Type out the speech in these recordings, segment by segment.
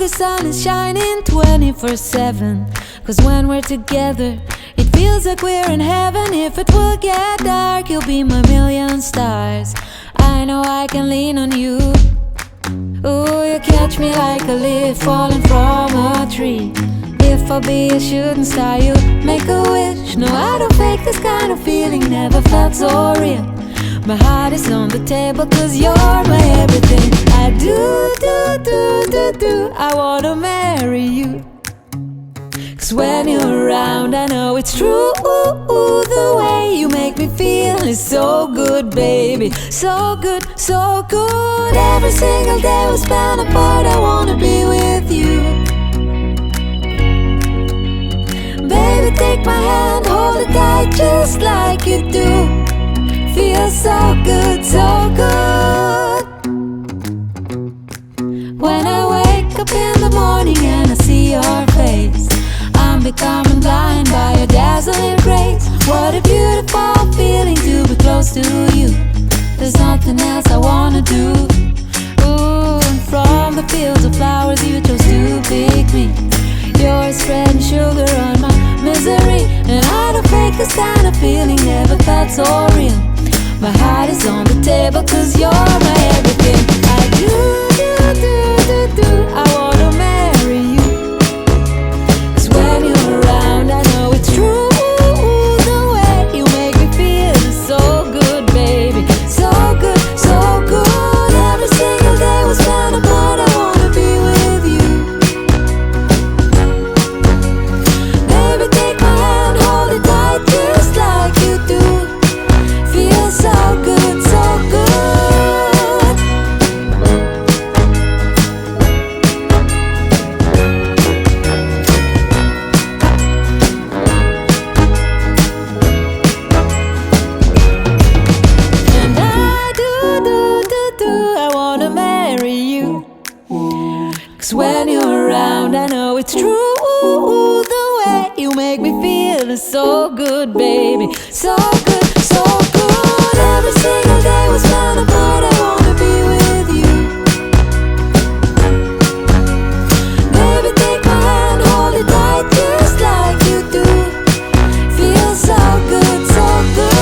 the sun is shining 24/7. Cause when we're together, it feels like we're in heaven. If it will get dark, you'll be my million stars. I know I can lean on you. Ooh, you catch me like a leaf falling from a tree. If I'll be a shooting star, you make a wish. No, I don't fake this kind of feeling, never felt so real. My heart is on the table cause you're my everything. I do, I wanna marry you. Cause when you're around I know it's true. The way you make me feel is so good, baby. So good, so good. Every single day we spend apart, I wanna be with you. Baby, take my hand, hold it tight just like you do. Feels so good, so good. When I wake up in the morning and I see your face, I'm becoming blind by your dazzling grace. What a beautiful feeling to be close to you. There's nothing else I wanna do. Ooh, and from the fields of flowers you chose to pick me. You're spreading sugar on my misery. And I don't fake this kind of feeling, never felt so real. My heart is on the table cause you're my everything. I do, I wanna marry you. Cause when you're around I know it's true. The way you make me feel is so good, baby. So good, so good. Every single day we spend apart, I wanna be with you. Baby, take my hand, hold it tight just like you do. Feels so good, so good. And I do, I wanna marry you. Cause when you're around I know it's true. The way you make me feel is so good, baby. So good, so good. Every single day we spend apart, I wanna be with you. Baby, take my hand, hold it tight just like you do. Feels so good, so good.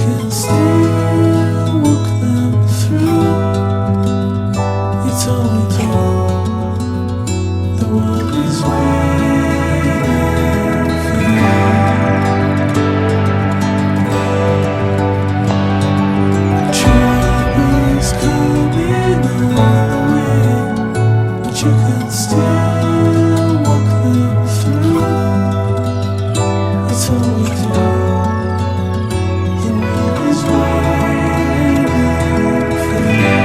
can still walk them through. It's only time. The world is waiting for you. Troubles coming on the way, but you can still walk them through. It's only time. The world is waiting for you.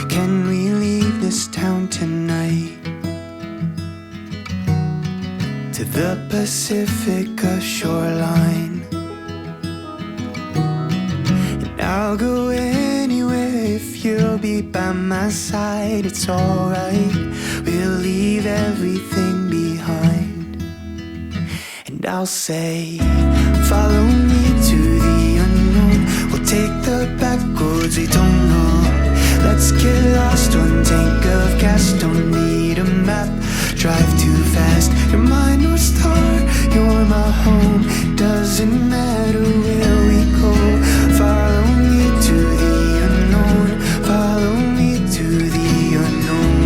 Can we leave this town tonight? To the Pacifica shoreline. And I'll go anywhere if you'll be by my side. It's alright, we'll leave everything behind. And I'll say, follow me to the unknown. We'll take the back roads we don't know. Let's get lost, one tank of gas, don't need a map. Drive too fast, you're my North Star, you're my home. Doesn't matter where we go. Follow me to the unknown. Follow me to the unknown.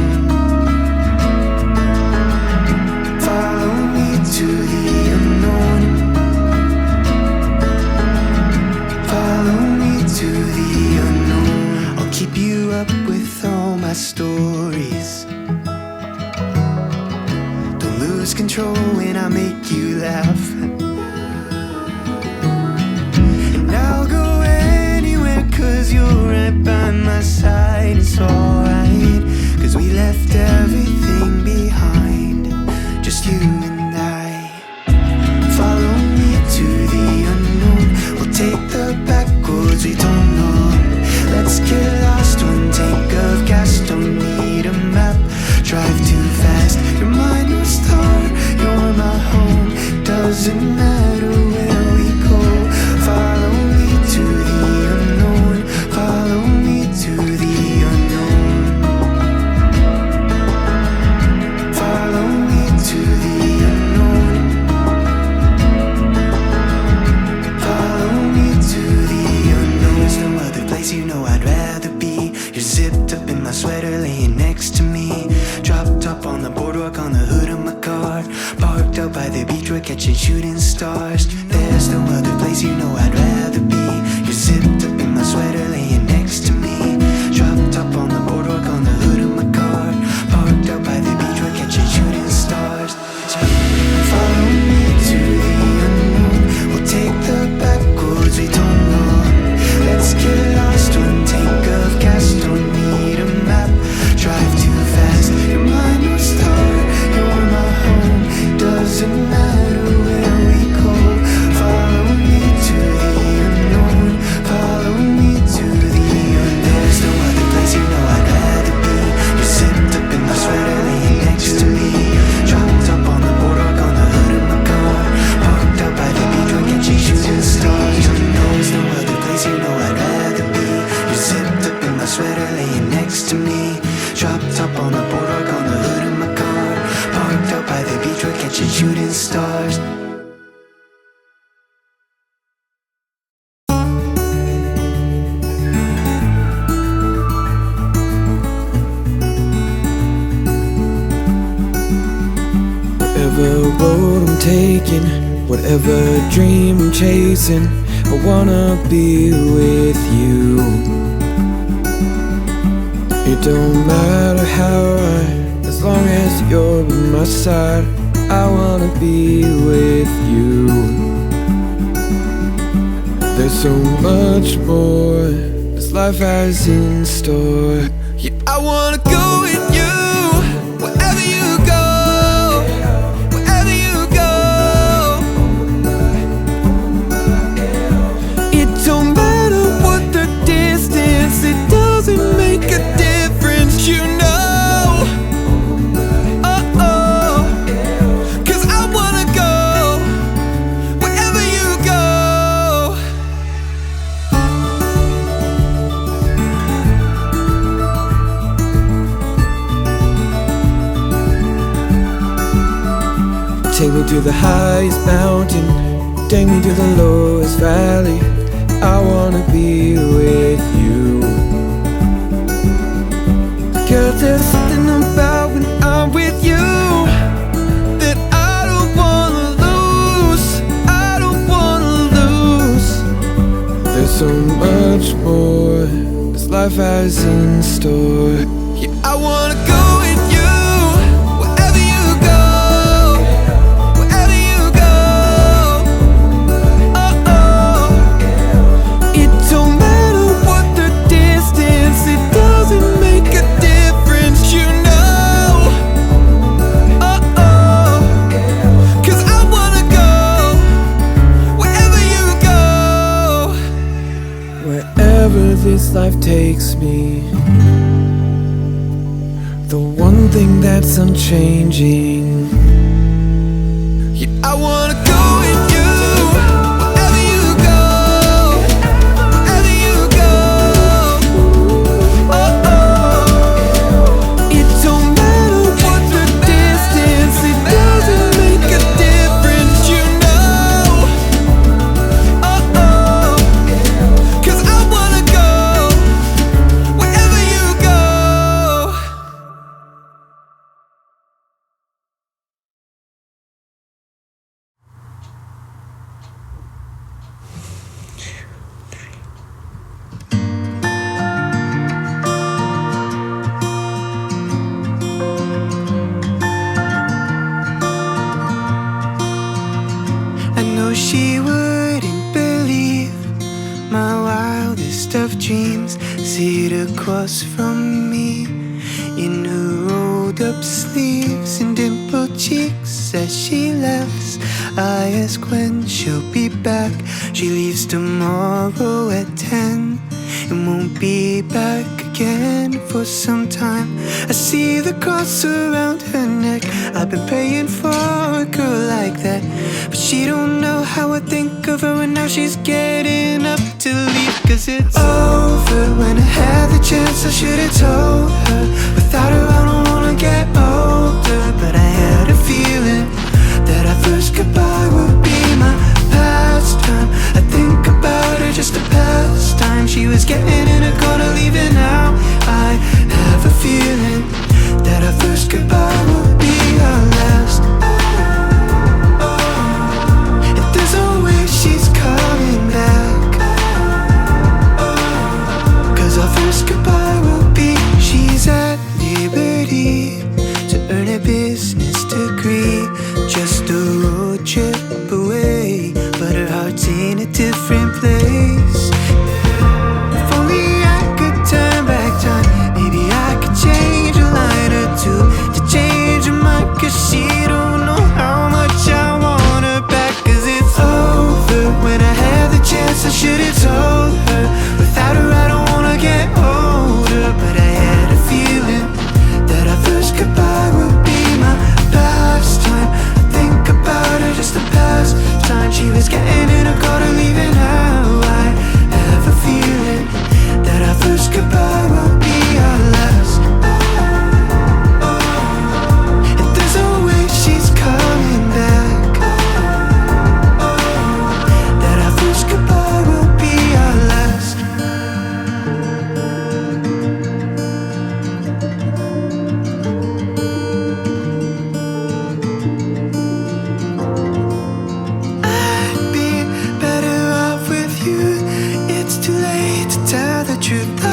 Follow me to the unknown. Follow me to the unknown. I'll keep you up with all my stories. Don't lose control when I make you laugh. And I'll go anywhere 'cause you're right by my side. It's alright, 'cause we left everything behind, just you and I. Follow me to the unknown. We'll take the back roads we don't know. Let's get lost, one tank of gas, don't need a map. Drive too fast, you're my North Star, you're my home. Doesn't matter where we go. Follow me to the unknown. Follow me to the unknown. Follow me to the unknown. Follow me to the unknown. There's no other place you know I'd rather be. You're zipped up in my sweater, laying next to me. Dropped up on the boardwalk on the hood of my car. Parked out by the beach, we're catching shooting stars. There's no other place you know I'd rather be. You're zipped up in my sweater, laying next to me. Dropped up on the boardwalk on the hood of my car. Parked out by the beach, we're catching shooting stars. Follow me to the unknown. We'll take the back roads we don't know. Let's get lost, one tank of gas, don't need a map. Drive too fast, you're my North Star, you're my home. Doesn't matter where we go. Follow me to the unknown. Follow me to the unknown. There's no other place you know I'd rather be. You're zipped up in my sweater, laying next to me. Dropped up on the boardwalk on the hood of my car. Parked out by the beach, we're catching shooting stars. There's no other place you know I'd rather be. You're zipped up in my sweater, laying next to me. Dropped up on the boardwalk on the hood of my car. Parked out by the beach, we're catching shooting stars. Whatever road I'm taking, whatever dream I'm chasing, I wanna be with you. It don't matter how high, as long as you're by my side, I wanna be with you. There's so much more this life has in store. Yeah, I wanna go with you wherever you go, wherever you go. It don't matter what the distance, it doesn't make a difference, you know. Take me to the highest mountain, take me to the lowest valley. I wanna be with you. Girl, there's something about when I'm with you that I don't wanna lose, I don't wanna lose. There's so much more this life has in store. Yeah, I wanna go with you wherever you go. This life takes me, the one thing that's unchanging. Yeah, I wanna go with you wherever you go, wherever you go. Oh, oh. It don't matter what the distance, it doesn't make a difference, you know. Oh, oh. 'Cause I wanna go. She wouldn't believe my wildest of dreams sit across from me in her rolled up sleeves and dimpled cheeks as she laughs. I ask when she'll be back. She leaves tomorrow at 10 and won't be back again for some time. I see the cross around her neck. I've been praying for a girl like that, but she don't know how I think of her, and now she's getting up to leave. 'Cause it's over. When I had the chance I should've told her. Without her I don't wanna get older, but I had a feeling that our first goodbye would be my pastime. I think about her just a pastime. She was getting in a corner, leaving now. I have a feeling that our first goodbye will be our last. And there's no way she's coming back. 'Cause our first goodbye will be, she's at liberty to earn a business degree, just a road trip away, but her heart's in a different place. If only I could turn back time, maybe I could change a line or two to change her mind. 'Cause she don't know how much I want her back. 'Cause it's over. When I had the chance I should've told her. Without her I don't wanna get older, but I had a feeling that our first goodbye would be my pastime. I think about her just the past time. She was getting in a car to leaving now. I have a feeling that our first goodbye will be our last. And there's no way she's coming back. That our first goodbye will be our last. I'd be better off with you. It's too late to tell the truth.